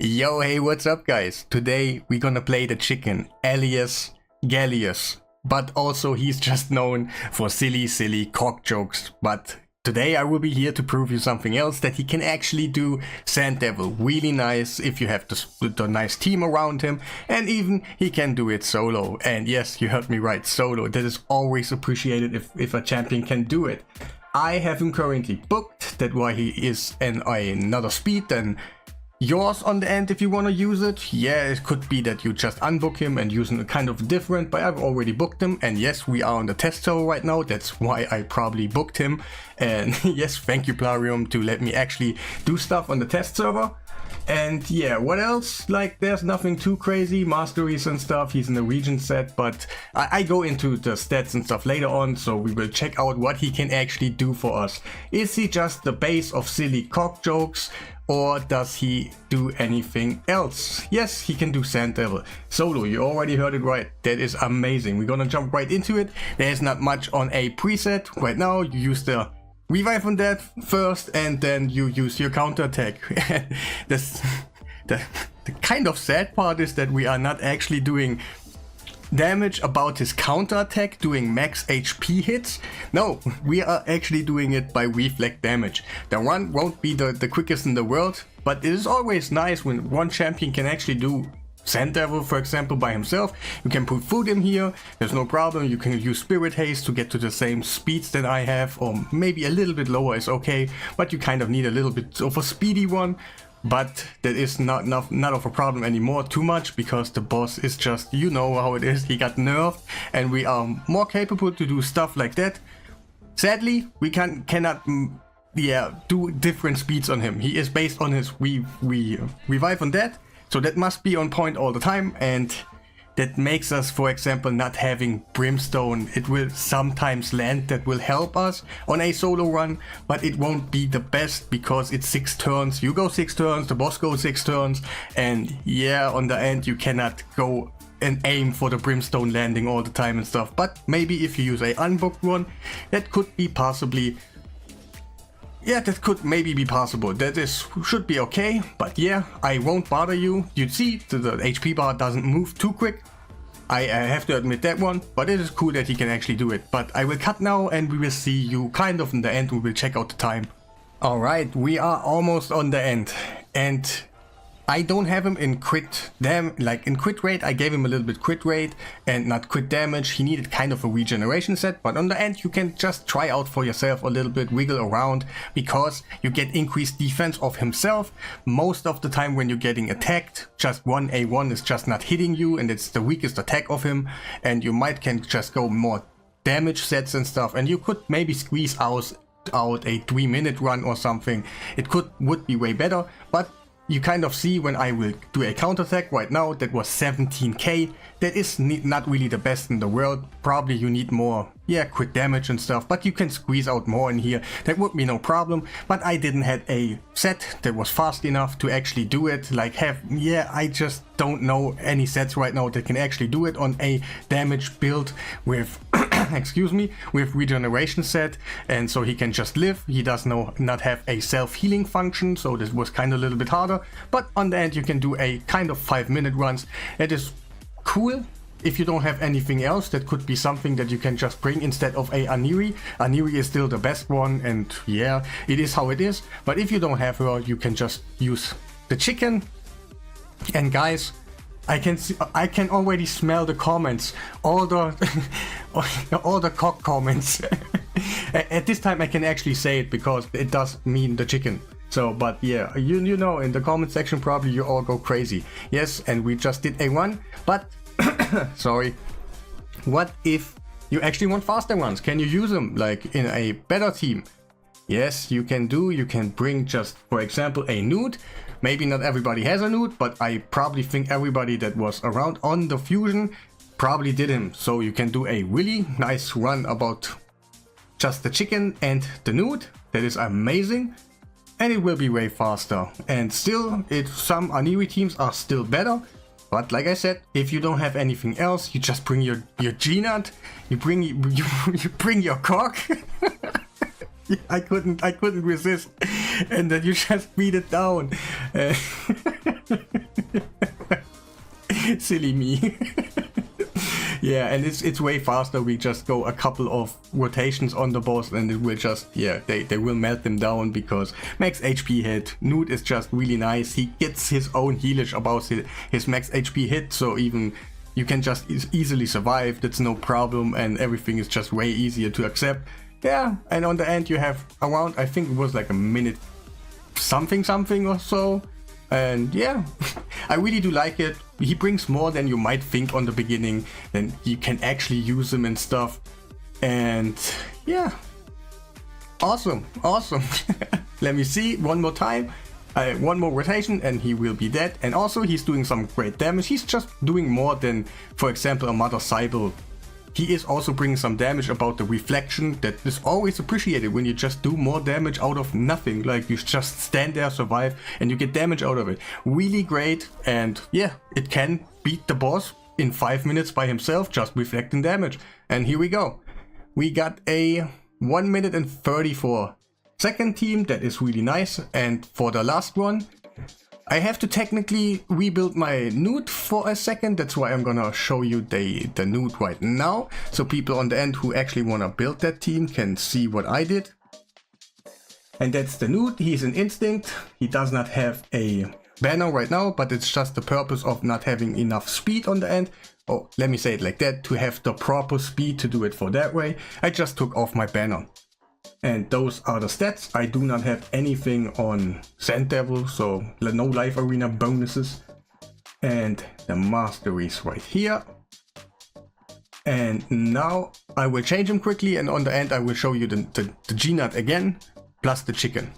Yo, hey, what's up guys? Today we're gonna play the chicken, alias Galleus. But also he's just known for silly cock jokes. But today I will be here to prove you something else, that he can actually do Sand Devil really nice if you have the nice team around him. And even he can do it solo. And yes, you heard me right, solo. That is always appreciated if a champion can do it. I have him currently booked, that's why he is another speed than yours on the end if you want to use it. Yeah, it could be that you just unbook him and use him kind of different, but I've already booked him. And yes, we are on the test server right now, that's why I probably booked him. And yes, thank you Plarium to let me actually do stuff on the test server. And yeah, what else? Like, there's nothing too crazy, masteries and stuff, he's in the region set, but I go into the stats and stuff later on, so we will check out what he can actually do for us. Is he just the base of silly cock jokes, or does he do anything else? Yes, he can do Sand Devil. Solo, you already heard it right, that is amazing. We're gonna jump right into it. There's not much on a preset right now, you use the revive on that first, and then you use your counter attack. The kind of sad part is that we are not actually doing damage about his counter attack, doing max HP hits. No, we are actually doing it by reflect damage. The run won't be the quickest in the world, but it is always nice when one champion can actually do Sand Devil, for example, by himself. You can put food in here, there's no problem. You can use Spirit Haste to get to the same speeds that I have, or maybe a little bit lower is okay, but you kind of need a little bit of a speedy one. But that is not of a problem anymore too much, because the boss is just, you know how it is, he got nerfed, and we are more capable to do stuff like that. Sadly, we cannot do different speeds on him. He is based on his revive on that. So that must be on point all the time, and that makes us, for example, not having Brimstone. It will sometimes land, that will help us on a solo run, but it won't be the best because it's 6 turns. You go 6 turns, the boss goes 6 turns, and yeah, on the end you cannot go and aim for the Brimstone landing all the time and stuff. But maybe if you use a unbooked one, that could be possibly... yeah, that could maybe be possible. That should be okay, but yeah, I won't bother you. You see, the HP bar doesn't move too quick. I have to admit that one, but it is cool that he can actually do it. But I will cut now and we will see you kind of in the end. We will check out the time. Alright, we are almost on the end. And I don't have him in crit in crit rate. I gave him a little bit crit rate and not crit damage. He needed kind of a regeneration set, but on the end you can just try out for yourself a little bit, wiggle around, because you get increased defense of himself. Most of the time when you're getting attacked, just 1A1 is just not hitting you, and it's the weakest attack of him, and you can just go more damage sets and stuff, and you could maybe squeeze out a 3-minute run or something. It would be way better, but you kind of see when I will do a counterattack right now, that was 17k. That is not really the best in the world. Probably you need more, crit damage and stuff, but you can squeeze out more in here. That would be no problem, but I didn't have a set that was fast enough to actually do it. I just don't know any sets right now that can actually do it on a damage build with excuse me, with regeneration set, and so he can just live. He does not have a self-healing function, so this was kind of a little bit harder, but on the end you can do a kind of 5-minute runs. That is cool. If you don't have anything else, that could be something that you can just bring instead of a Aniri. Aniri is still the best one, and yeah, it is how it is. But if you don't have her, you can just use the chicken. And guys, I can already smell the comments, all the all the cock comments. At this time I can actually say it because it does mean the chicken. So, but yeah, you know, in the comment section probably you all go crazy. Yes, and we just did a run, but sorry. What if you actually want faster runs? Can you use them like in a better team? Yes, you can do. You can bring just, for example, a nude. Maybe not everybody has a nude, but I probably think everybody that was around on the fusion probably did him. So you can do a really nice run about just the chicken and the nude. That is amazing. And it will be way faster. And still, some Aniri teams are still better. But like I said, if you don't have anything else, you just bring your G-nut, you bring your cock. I couldn't resist, and then you just beat it down. Silly me. Yeah, and it's way faster. We just go a couple of rotations on the boss and it will just, yeah, they will melt them down because max HP hit. Newt is just really nice. He gets his own healage about his max HP hit, so even you can just easily survive. That's no problem, and everything is just way easier to accept. Yeah, and on the end you have around, I think it was like a minute something or so. And yeah, I really do like it. He brings more than you might think on the beginning, then you can actually use him and stuff. And yeah, awesome. Let me see one more time. One more rotation and he will be dead. And also he's doing some great damage. He's just doing more than, for example, a Mother Cybele. He is also bringing some damage about the reflection that is always appreciated when you just do more damage out of nothing. Like you just stand there, survive, and you get damage out of it. Really great, and yeah, it can beat the boss in 5 minutes by himself, just reflecting damage. And here we go. We got a 1 minute and 34 second team, that is really nice. And for the last one, I have to technically rebuild my Newt for a second. That's why I'm gonna show you the Newt right now. So people on the end who actually wanna build that team can see what I did. And that's the Newt. He's an instinct. He does not have a banner right now, but it's just the purpose of not having enough speed on the end. Oh, let me say it like that. To have the proper speed to do it for that way, I just took off my banner. And those are the stats. I do not have anything on Sand Devil, so no life arena bonuses. And the masteries right here. And now I will change them quickly, and on the end I will show you the G-Nut again, plus the chicken.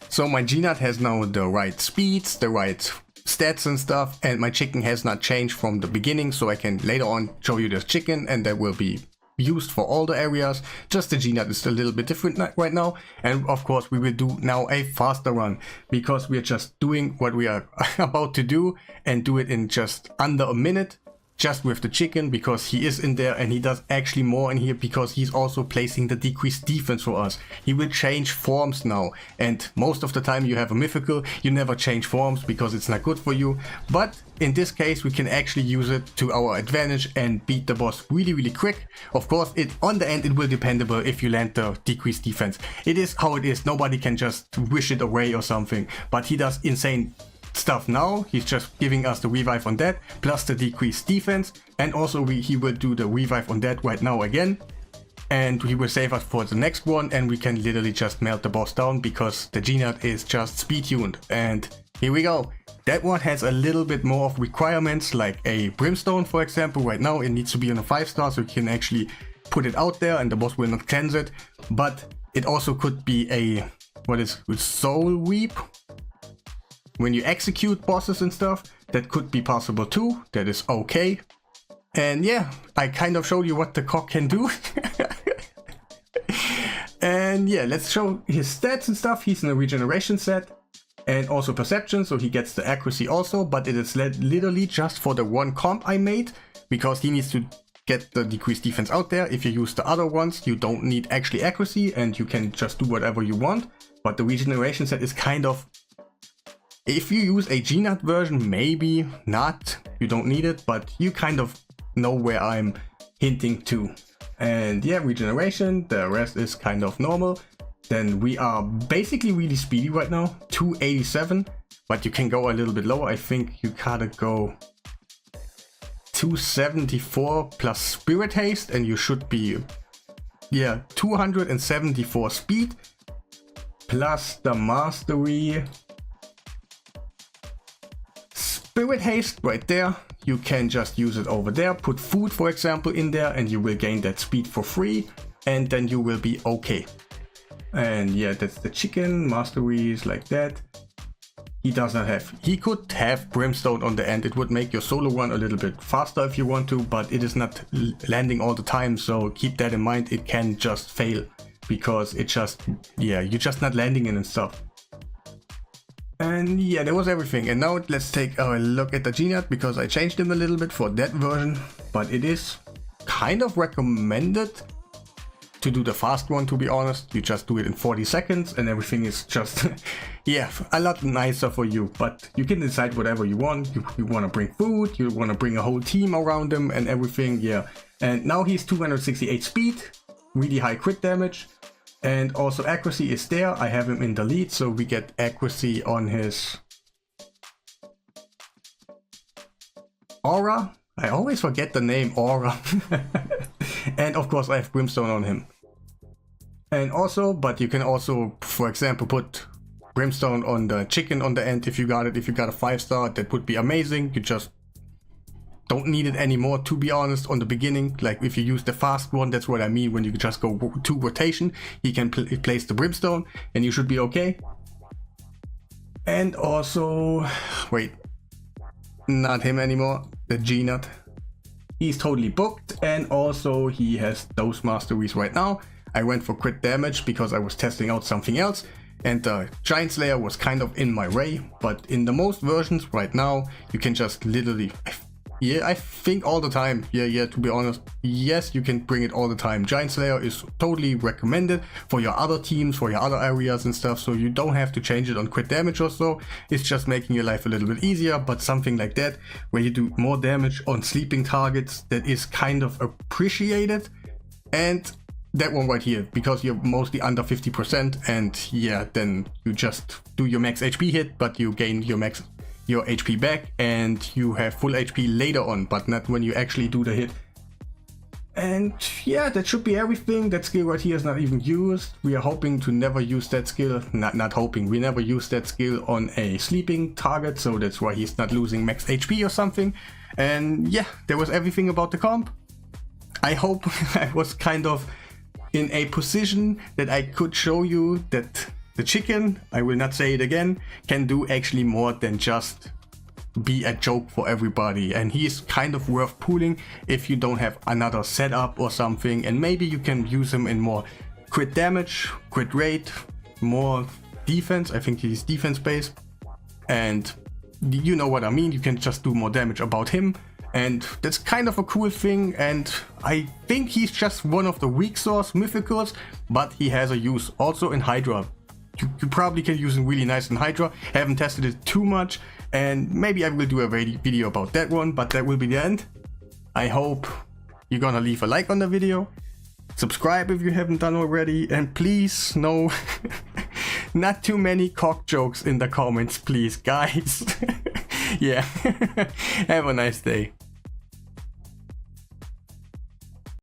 So my G-Nut has now the right speeds, the right stats and stuff, and my chicken has not changed from the beginning, so I can later on show you the chicken, and that will be used for all the areas. Just the G-Nut is a little bit different right now, and of course we will do now a faster run because we are just doing what we are about to do and do it in just under a minute, just with the chicken, because he is in there and he does actually more in here because he's also placing the decreased defense for us. He will change forms now, and most of the time you have a mythical, you never change forms because it's not good for you, but in this case we can actually use it to our advantage and beat the boss really quick. Of course, on the end it will dependable if you land the decreased defense. It is how it is. Nobody can just wish it away or something, but he does insane stuff now. He's just giving us the revive on that plus the decreased defense, and also he will do the revive on that right now again, and he will save us for the next one, and we can literally just melt the boss down because the G-Nut is just speed tuned. And here we go. That one has a little bit more of requirements, like a brimstone for example. Right now it needs to be on a 5-star so you can actually put it out there and the boss will not cleanse it, but it also could be a soul weep. When you execute bosses and stuff, that could be possible too. That is okay. And yeah, I kind of showed you what the cock can do. And yeah, let's show his stats and stuff. He's in a regeneration set and also perception, so he gets the accuracy also, but it is literally just for the one comp I made because he needs to get the decreased defense out there. If you use the other ones, you don't need actually accuracy and you can just do whatever you want. But the regeneration set is kind of, if you use a G-Nut version, maybe not, you don't need it, but you kind of know where I'm hinting to. And yeah, regeneration, the rest is kind of normal. Then we are basically really speedy right now, 287, but you can go a little bit lower. I think you gotta go 274 plus Spirit Haste and you should be, yeah, 274 speed plus the Mastery. Spirit Haste right there, you can just use it over there, put food for example in there and you will gain that speed for free and then you will be okay. And yeah, that's the chicken, masteries like that. He does not have, he could have brimstone on the end, it would make your solo run a little bit faster if you want to, but it is not landing all the time, so keep that in mind. It can just fail because it just, yeah, you're just not landing in and stuff. And yeah, that was everything. And now let's take a look at the G-Nut because I changed him a little bit for that version, but it is kind of recommended to do the fast one, to be honest. You just do it in 40 seconds and everything is just, yeah, a lot nicer for you. But you can decide whatever you want. You want to bring food, you want to bring a whole team around him and everything, yeah. And now he's 268 speed, really high crit damage. And also accuracy is there. I have him in the lead, so we get accuracy on his aura. I always forget the name, aura. And of course I have brimstone on him. And also, but you can also, for example, put brimstone on the chicken on the end if you got it. If you got a 5-star, that would be amazing. You just don't need it anymore, to be honest, on the beginning. Like if you use the fast one, that's what I mean. When you just go to rotation, he can place the brimstone and you should be okay. And also, wait, not him anymore, the G-Nut. He's totally booked, and also he has those masteries right now. I went for crit damage because I was testing out something else, and the Giant Slayer was kind of in my way. But in the most versions right now, you can just literally, yeah, I think all the time, yeah, to be honest, yes, you can bring it all the time. Giant Slayer is totally recommended for your other teams, for your other areas and stuff, so you don't have to change it on crit damage or so. It's just making your life a little bit easier. But something like that, where you do more damage on sleeping targets, that is kind of appreciated. And that one right here, because you're mostly under 50%, and yeah, then you just do your max HP hit, but you gain your HP back, and you have full HP later on, but not when you actually do the hit. And yeah, that should be everything. That skill right here is not even used. We are hoping to never use that skill. Not hoping, we never use that skill on a sleeping target, so that's why he's not losing max HP or something. And yeah, that was everything about the comp. I hope I was kind of in a position that I could show you that the chicken, I will not say it again, can do actually more than just be a joke for everybody. And he is kind of worth pulling if you don't have another setup or something. And maybe you can use him in more crit damage, crit rate, more defense. I think he's defense based. And you know what I mean, you can just do more damage about him. And that's kind of a cool thing, and I think he's just one of the weak source mythicals, but he has a use also in Hydra. You probably can use him really nice in Hydra. Haven't tested it too much, and maybe I will do a video about that one, but that will be the end. I hope you're gonna leave a like on the video, subscribe if you haven't done already, and please, no, not too many cock jokes in the comments, please, guys. Yeah, have a nice day.